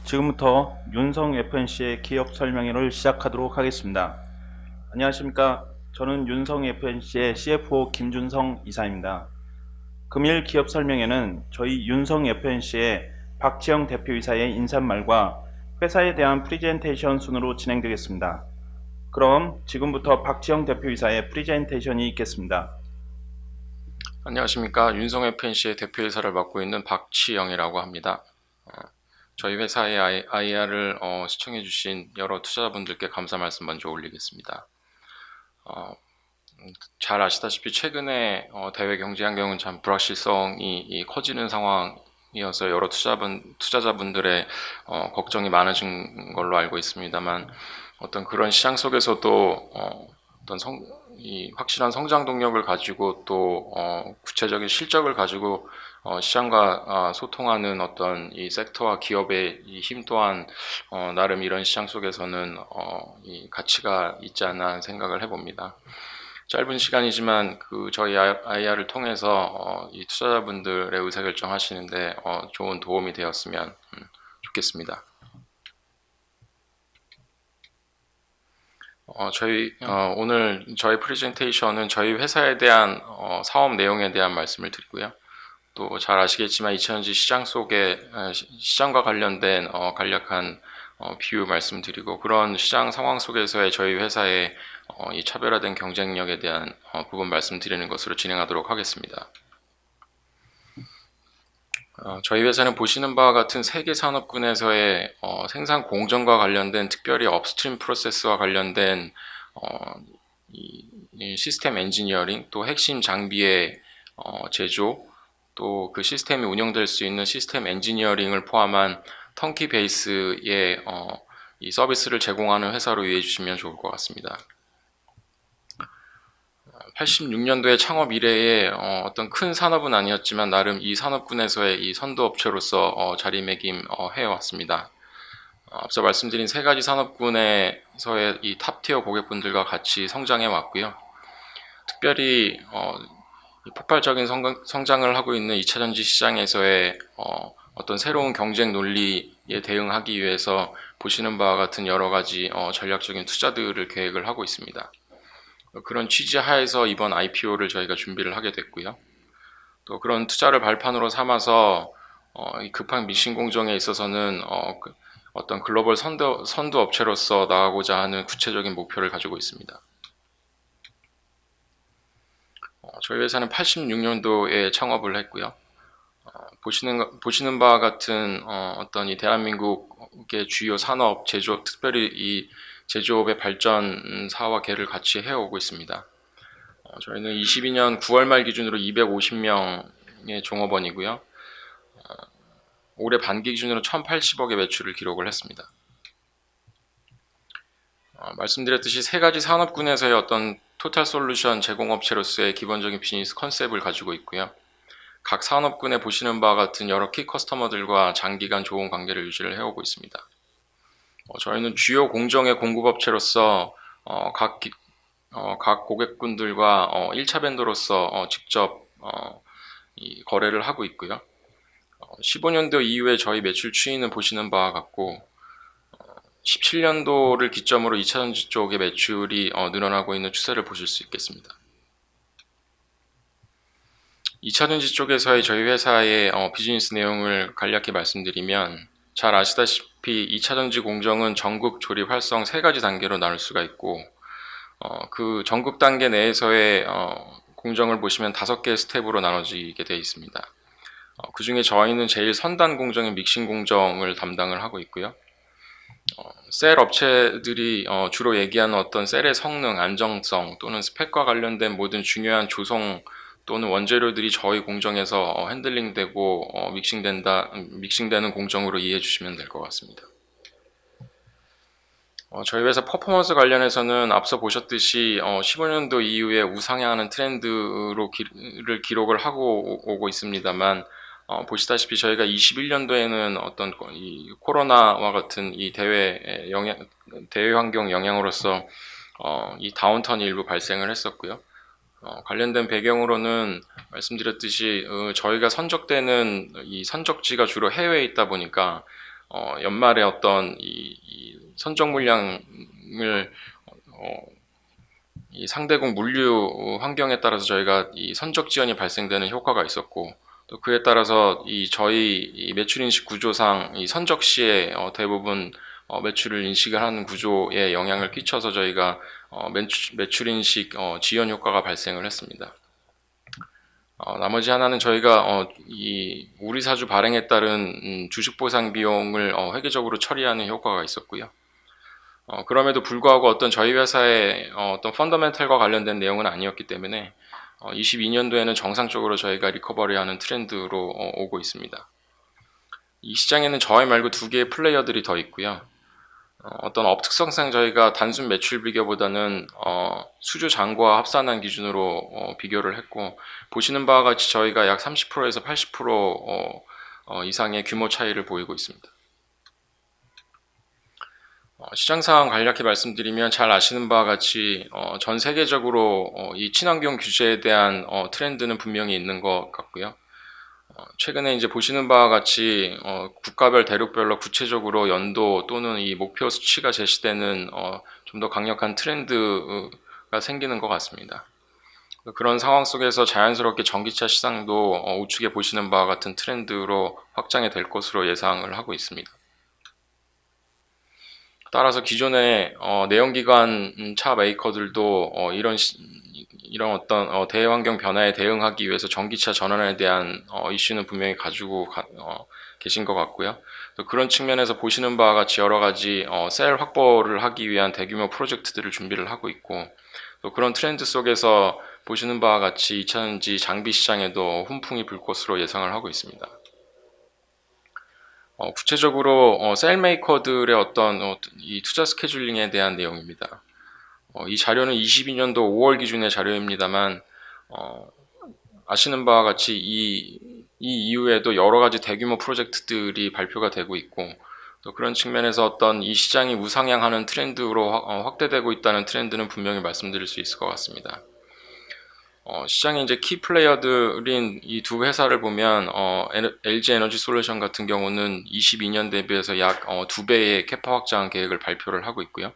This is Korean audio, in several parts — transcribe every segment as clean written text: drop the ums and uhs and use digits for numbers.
지금부터 윤성 FNC의 기업 설명회를 시작하도록 하겠습니다. 안녕하십니까. 저는 윤성 FNC의 CFO 김준성 이사입니다. 금일 기업 설명회는 저희 윤성 FNC의 박지영 대표이사의 인사말과 회사에 대한 프리젠테이션 순으로 진행되겠습니다. 그럼 지금부터 박지영 대표이사의 프리젠테이션이 있겠습니다. 안녕하십니까. 윤성 FNC의 대표이사를 맡고 있는 박치영이라고 합니다. 저희 회사의 IR을 시청해주신 여러 투자자분들께 감사 말씀 먼저 올리겠습니다. 잘 아시다시피 최근에 대외 경제 환경은 참 불확실성이 커지는 상황이어서 여러 투자자분들의 걱정이 많아진 걸로 알고 있습니다만, 어떤 그런 시장 속에서도 어떤 이 확실한 성장 동력을 가지고 또 구체적인 실적을 가지고 시장과 소통하는 어떤 이 섹터와 기업의 이 힘 또한 나름 이런 시장 속에서는 이 가치가 있지 않나 생각을 해봅니다. 짧은 시간이지만 저희 IR을 통해서 이 투자자분들의 의사결정하시는데 좋은 도움이 되었으면 좋겠습니다. 오늘 저희 프레젠테이션은 저희 회사에 대한 사업 내용에 대한 말씀을 드리고요. 또 잘 아시겠지만 2000년지 시장 속에 시장과 관련된 간략한 비유 말씀드리고, 그런 시장 상황 속에서의 저희 회사의 이 차별화된 경쟁력에 대한 부분 말씀드리는 것으로 진행하도록 하겠습니다. 저희 회사는 보시는 바와 같은 세계 산업군에서의 생산 공정과 관련된, 특별히 업스트림 프로세스와 관련된 이 시스템 엔지니어링, 또 핵심 장비의 제조, 또 그 시스템이 운영될 수 있는 시스템 엔지니어링을 포함한 턴키 베이스의 이 서비스를 제공하는 회사로 이해해 주시면 좋을 것 같습니다. 86년도에 창업 이래의 어떤 큰 산업은 아니었지만 나름 이 산업군에서의 이 선도업체로서 자리매김 해왔습니다. 앞서 말씀드린 세 가지 산업군에서의 이 탑티어 고객분들과 같이 성장해 왔고요. 특별히 폭발적인 성장을 하고 있는 2차전지 시장에서의 어떤 새로운 경쟁 논리에 대응하기 위해서 보시는 바와 같은 여러 가지 전략적인 투자들을 계획을 하고 있습니다. 그런 취지 하에서 이번 IPO를 저희가 준비를 하게 됐고요. 또 그런 투자를 발판으로 삼아서 이 급한 믹싱 공정에 있어서는 어떤 글로벌 선두 업체로서 나가고자 하는 구체적인 목표를 가지고 있습니다. 저희 회사는 86년도에 창업을 했고요. 보시는 바와 같은 어떤 이 대한민국의 주요 산업, 제조업, 특별히 이 제조업의 발전사와 계를 같이 해오고 있습니다. 저희는 22년 9월 말 기준으로 250명의 종업원이고요. 올해 반기 기준으로 1,080억의 매출을 기록을 했습니다. 말씀드렸듯이 세 가지 산업군에서의 어떤 토탈 솔루션 제공업체로서의 기본적인 비즈니스 컨셉을 가지고 있고요. 각 산업군에 보시는 바와 같은 여러 키 커스터머들과 장기간 좋은 관계를 유지를 해오고 있습니다. 저희는 주요 공정의 공급업체로서 각 고객분들과 1차 벤더로서 직접 이 거래를 하고 있고요. 15년도 이후에 저희 매출 추이는 보시는 바와 같고, 17년도를 기점으로 2차전지 쪽의 매출이 늘어나고 있는 추세를 보실 수 있겠습니다. 2차전지 쪽에서의 저희 회사의 비즈니스 내용을 간략히 말씀드리면, 잘 아시다시피 2차전지 공정은 전국 조립 활성 세 가지 단계로 나눌 수가 있고, 그 전국 단계 내에서의 공정을 보시면 5개의 스텝으로 나눠지게 되어 있습니다. 그 중에 저희는 제일 선단 공정인 믹싱 공정을 담당을 하고 있고요. 셀 업체들이 주로 얘기하는 어떤 셀의 성능, 안정성 또는 스펙과 관련된 모든 중요한 조성 또는 원재료들이 저희 공정에서 핸들링되고 믹싱되는 공정으로 이해해 주시면 될 것 같습니다. 저희 회사 퍼포먼스 관련해서는 앞서 보셨듯이 15년도 이후에 우상향하는 트렌드를 기록을 하고 오고 있습니다만, 보시다시피 저희가 21년도에는 어떤 이 코로나와 같은 이 대외 환경 영향으로서 이 다운턴이 일부 발생을 했었고요. 관련된 배경으로는 말씀드렸듯이 저희가 선적되는 이 선적지가 주로 해외에 있다 보니까 연말에 어떤 이 선적 물량을 이 상대국 물류 환경에 따라서 저희가 이 선적 지연이 발생되는 효과가 있었고, 또 그에 따라서 저희 이 매출 인식 구조상 이 선적 시에 대부분 매출을 인식을 하는 구조에 영향을 끼쳐서 저희가 매출 인식 지연 효과가 발생을 했습니다. 나머지 하나는 저희가 이 우리 사주 발행에 따른 주식 보상 비용을 회계적으로 처리하는 효과가 있었고요. 그럼에도 불구하고 어떤 저희 회사의 어떤 펀더멘털과 관련된 내용은 아니었기 때문에 22년도에는 정상적으로 저희가 리커버리하는 트렌드로 오고 있습니다. 이 시장에는 저희 말고 두 개의 플레이어들이 더 있고요. 어떤 업 특성상 저희가 단순 매출 비교보다는 수주 잔고와 합산한 기준으로 비교를 했고, 보시는 바와 같이 저희가 약 30%에서 80% 이상의 규모 차이를 보이고 있습니다. 시장 상황 간략히 말씀드리면 잘 아시는 바와 같이 전 세계적으로 이 친환경 규제에 대한 트렌드는 분명히 있는 것 같고요. 최근에 이제 보시는 바와 같이 국가별 대륙별로 구체적으로 연도 또는 이 목표 수치가 제시되는 좀 더 강력한 트렌드가 생기는 것 같습니다. 그런 상황 속에서 자연스럽게 전기차 시장도 우측에 보시는 바와 같은 트렌드로 확장이 될 것으로 예상을 하고 있습니다. 따라서 기존의 내연기관 차 메이커들도 이런 어떤 대환경 변화에 대응하기 위해서 전기차 전환에 대한 이슈는 분명히 가지고 계신 것 같고요. 또 그런 측면에서 보시는 바와 같이 여러 가지 셀 확보를 하기 위한 대규모 프로젝트들을 준비를 하고 있고, 또 그런 트렌드 속에서 보시는 바와 같이 2차전지 장비 시장에도 훈풍이 불 것으로 예상을 하고 있습니다. 구체적으로 셀 메이커들의 어떤 이 투자 스케줄링에 대한 내용입니다. 이 자료는 22년도 5월 기준의 자료입니다만 아시는 바와 같이 이 이후에도 여러 가지 대규모 프로젝트들이 발표가 되고 있고, 또 그런 측면에서 어떤 이 시장이 우상향하는 트렌드로 확대되고 있다는 트렌드는 분명히 말씀드릴 수 있을 것 같습니다. 시장의 이제 키 플레이어들인 이 두 회사를 보면 LG 에너지 솔루션 같은 경우는 22년 대비해서 약 2배의 캐파 확장 계획을 발표를 하고 있고요.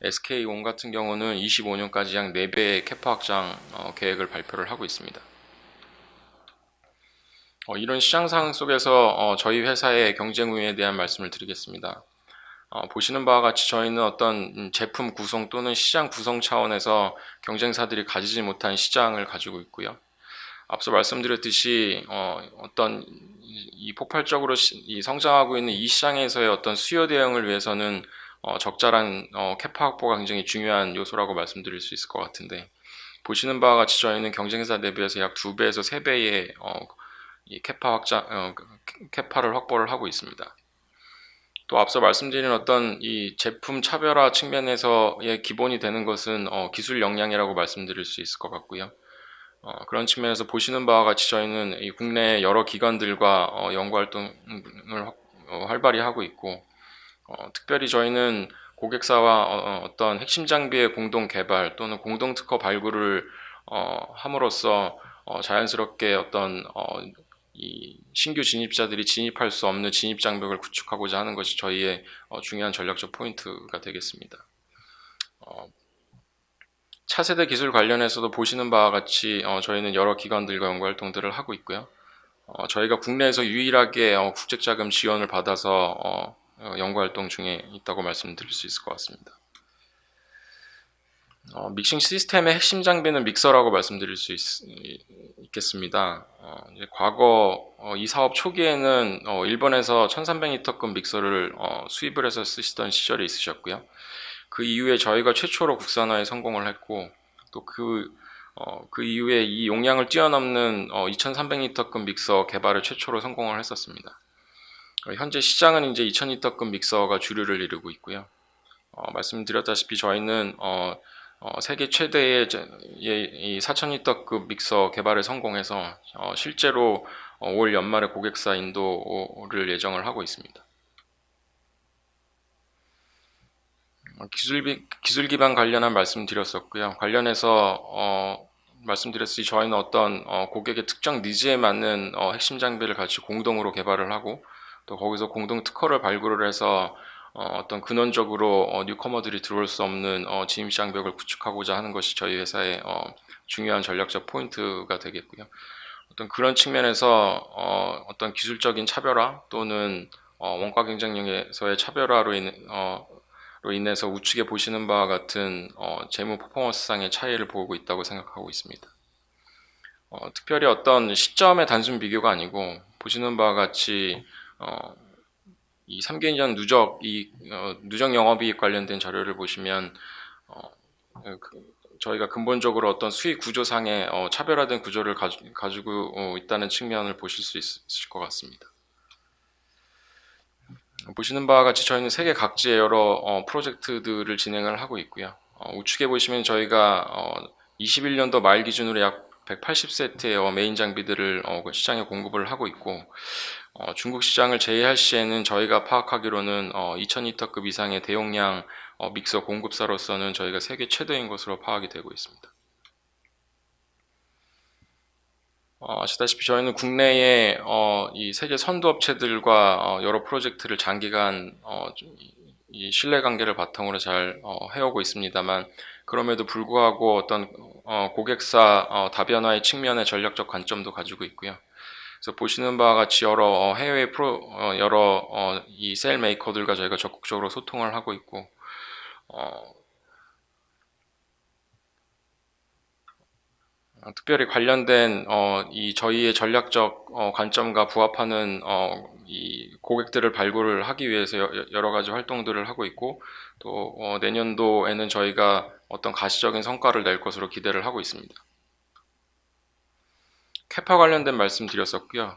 SK온 같은 경우는 25년까지 약 4배의 캐파 확장 계획을 발표를 하고 있습니다. 이런 시장 상황 속에서 저희 회사의 경쟁 우위에 대한 말씀을 드리겠습니다. 보시는 바와 같이 저희는 어떤 제품 구성 또는 시장 구성 차원에서 경쟁사들이 가지지 못한 시장을 가지고 있고요. 앞서 말씀드렸듯이 어떤 이 폭발적으로 이 성장하고 있는 이 시장에서의 어떤 수요 대응을 위해서는 적절한 캐파 확보가 굉장히 중요한 요소라고 말씀드릴 수 있을 것 같은데, 보시는 바와 같이 저희는 경쟁사 대비해서 약 2배에서 3배의 이 캐파 확장 캐파를 확보를 하고 있습니다. 또 앞서 말씀드린 어떤 이 제품 차별화 측면에서의 기본이 되는 것은 기술 역량이라고 말씀드릴 수 있을 것 같고요. 그런 측면에서 보시는 바와 같이 저희는 이 국내 여러 기관들과 연구 활동을 활발히 하고 있고, 특별히 저희는 고객사와 어떤 핵심 장비의 공동 개발 또는 공동 특허 발굴을 함으로써 자연스럽게 어떤 이 신규 진입자들이 진입할 수 없는 진입 장벽을 구축하고자 하는 것이 저희의 중요한 전략적 포인트가 되겠습니다. 차세대 기술 관련해서도 보시는 바와 같이 저희는 여러 기관들과 연구 활동들을 하고 있고요. 저희가 국내에서 유일하게 국제자금 지원을 받아서 연구 활동 중에 있다고 말씀드릴 수 있을 것 같습니다. 믹싱 시스템의 핵심 장비는 믹서라고 말씀드릴 수 있겠습니다. 이제 과거 이 사업 초기에는 일본에서 1300리터급 믹서를 수입을 해서 쓰시던 시절이 있으셨고요. 그 이후에 저희가 최초로 국산화에 성공을 했고, 또 그 이후에 이 용량을 뛰어넘는 2300리터급 믹서 개발을 최초로 성공을 했었습니다. 현재 시장은 이제 2000리터급 믹서가 주류를 이루고 있고요. 말씀드렸다시피 저희는 세계 최대의 이 4000리터급 믹서 개발에 성공해서 실제로 올 연말에 고객사 인도를 예정을 하고 있습니다. 기술 기반 관련한 말씀드렸었고요. 관련해서 말씀드렸듯이 저희는 어떤 고객의 특정 니즈에 맞는 핵심 장비를 같이 공동으로 개발을 하고, 또 거기서 공동 특허를 발굴을 해서 어떤 근원적으로 뉴커머들이 들어올 수 없는 진입 장벽을 구축하고자 하는 것이 저희 회사의 중요한 전략적 포인트가 되겠고요. 어떤 그런 측면에서 어떤 기술적인 차별화 또는 원가 경쟁력에서의 차별화로 인해서 우측에 보시는 바와 같은 재무 퍼포먼스상의 차이를 보고 있다고 생각하고 있습니다. 특별히 어떤 시점의 단순 비교가 아니고 보시는 바와 같이 이 3개년 누적 영업이익 관련된 자료를 보시면 저희가 근본적으로 어떤 수익 구조상의 차별화된 구조를 가지고 있다는 측면을 보실 수 있을 것 같습니다. 보시는 바와 같이 저희는 세계 각지의 여러 프로젝트들을 진행을 하고 있고요. 우측에 보시면 저희가 21년도 말 기준으로 약 180세트의 메인 장비들을 시장에 공급을 하고 있고, 중국 시장을 제외할 시에는 저희가 파악하기로는 2000리터급 이상의 대용량 믹서 공급사로서는 저희가 세계 최대인 것으로 파악이 되고 있습니다. 아시다시피 저희는 국내에 이 세계 선도 업체들과 여러 프로젝트를 장기간 이 신뢰관계를 바탕으로 잘 해오고 있습니다만, 그럼에도 불구하고 어떤 고객사 다변화의 측면의 전략적 관점도 가지고 있고요. 그래서 보시는 바와 같이 여러 해외 이 셀 메이커들과 저희가 적극적으로 소통을 하고 있고, 특별히 관련된 이 저희의 전략적 관점과 부합하는 이 고객들을 발굴을 하기 위해서 여러 가지 활동들을 하고 있고, 또 내년도에는 저희가 어떤 가시적인 성과를 낼 것으로 기대를 하고 있습니다. 캐파 관련된 말씀 드렸었고요.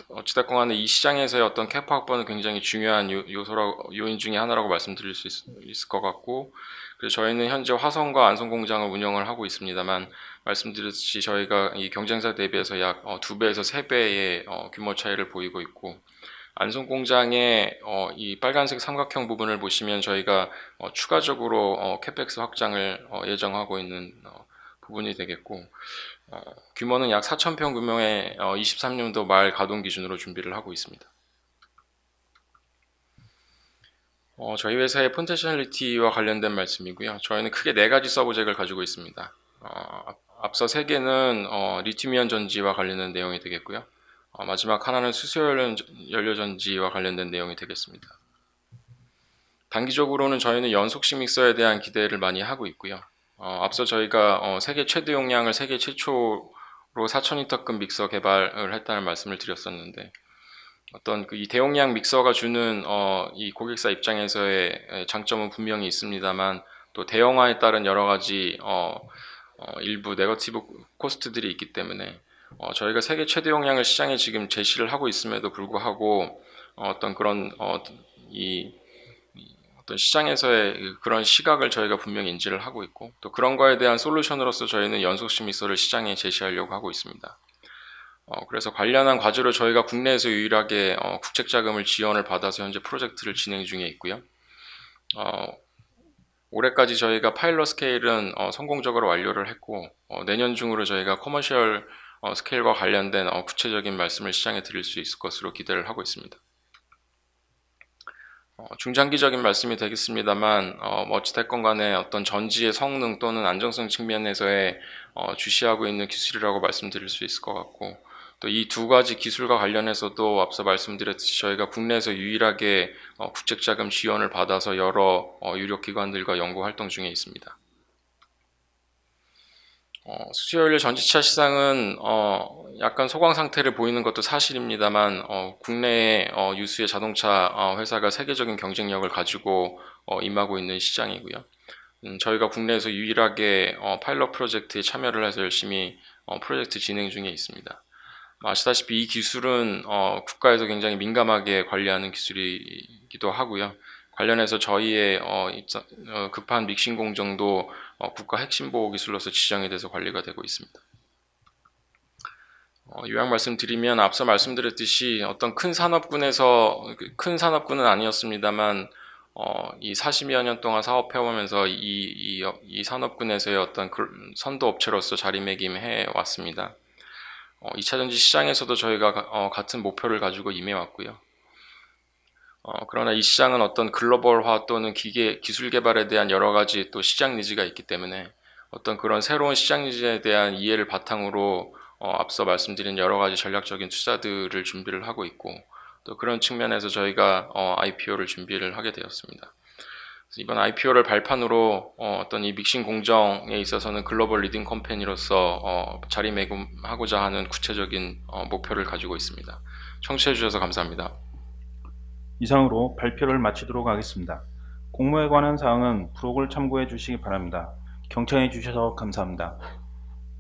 어찌됐건 간에 이 시장에서의 어떤 캐파 확보는 굉장히 중요한 요인 중에 하나라고 말씀드릴 수 있을 것 같고, 그래서 저희는 현재 화성과 안성 공장을 운영을 하고 있습니다만, 말씀드렸듯이 저희가 이 경쟁사 대비해서 약 2배에서 3배의 규모 차이를 보이고 있고, 안성 공장의 이 빨간색 삼각형 부분을 보시면 저희가 추가적으로 캐펙스 확장을 예정하고 있는 부분이 되겠고, 규모는 약 4,000평 규모의 23년도 말 가동 기준으로 준비를 하고 있습니다. 저희 회사의 포텐셜리티와 관련된 말씀이고요. 저희는 크게 4가지 서브젝을 가지고 있습니다. 앞서 3개는 리튬이온 전지와 관련된 내용이 되겠고요. 마지막 하나는 수소연료 전지와 관련된 내용이 되겠습니다. 단기적으로는 저희는 연속식 믹서에 대한 기대를 많이 하고 있고요. 앞서 저희가 세계 최대 용량을 세계 최초로 4000리터급 믹서 개발을 했다는 말씀을 드렸었는데, 어떤 이 대용량 믹서가 주는 이 고객사 입장에서의 장점은 분명히 있습니다만, 또 대형화에 따른 여러 가지 일부 네거티브 코스트들이 있기 때문에 저희가 세계 최대 용량을 시장에 지금 제시를 하고 있음에도 불구하고 어떤 그런 어떤 시장에서의 그런 시각을 저희가 분명히 인지를 하고 있고, 또 그런 거에 대한 솔루션으로서 저희는 연속식 믹서를 시장에 제시하려고 하고 있습니다. 그래서 관련한 과제로 저희가 국내에서 유일하게 국책 자금을 지원을 받아서 현재 프로젝트를 진행 중에 있고요. 올해까지 저희가 파일럿 스케일은 성공적으로 완료를 했고, 내년 중으로 저희가 커머셜 스케일과 관련된 구체적인 말씀을 시장에 드릴 수 있을 것으로 기대를 하고 있습니다. 중장기적인 말씀이 되겠습니다만, 어찌됐건 간에 어떤 전지의 성능 또는 안정성 측면에서의 주시하고 있는 기술이라고 말씀드릴 수 있을 것 같고, 또 이 2가지 기술과 관련해서도 앞서 말씀드렸듯이 저희가 국내에서 유일하게 국책자금 지원을 받아서 여러 유력기관들과 연구 활동 중에 있습니다. 수소연료 전지차 시장은 약간 소강 상태를 보이는 것도 사실입니다만, 국내의 유수의 자동차 회사가 세계적인 경쟁력을 가지고 임하고 있는 시장이고요. 저희가 국내에서 유일하게 파일럿 프로젝트에 참여를 해서 열심히 프로젝트 진행 중에 있습니다. 아시다시피 이 기술은 국가에서 굉장히 민감하게 관리하는 기술이기도 하고요. 관련해서 저희의 급한 믹싱 공정도 국가 핵심 보호 기술로서 지정이 돼서 관리가 되고 있습니다. 요약 말씀드리면 앞서 말씀드렸듯이 어떤 큰 산업군은 아니었습니다만 이 40여 년 동안 사업해오면서 이 산업군에서의 어떤 선도 업체로서 자리매김해 왔습니다. 2차 전지 시장에서도 저희가 같은 목표를 가지고 임해왔고요. 그러나 이 시장은 어떤 글로벌화 또는 기술 개발에 대한 여러 가지 또 시장 니즈가 있기 때문에 어떤 그런 새로운 시장 니즈에 대한 이해를 바탕으로 앞서 말씀드린 여러 가지 전략적인 투자들을 준비를 하고 있고, 또 그런 측면에서 저희가 IPO를 준비를 하게 되었습니다. 이번 IPO를 발판으로 어떤 이 믹싱 공정에 있어서는 글로벌 리딩 컴퍼니로서 자리매김하고자 하는 구체적인 목표를 가지고 있습니다. 청취해 주셔서 감사합니다. 이상으로 발표를 마치도록 하겠습니다. 공모에 관한 사항은 프록을 참고해 주시기 바랍니다. 경청해 주셔서 감사합니다.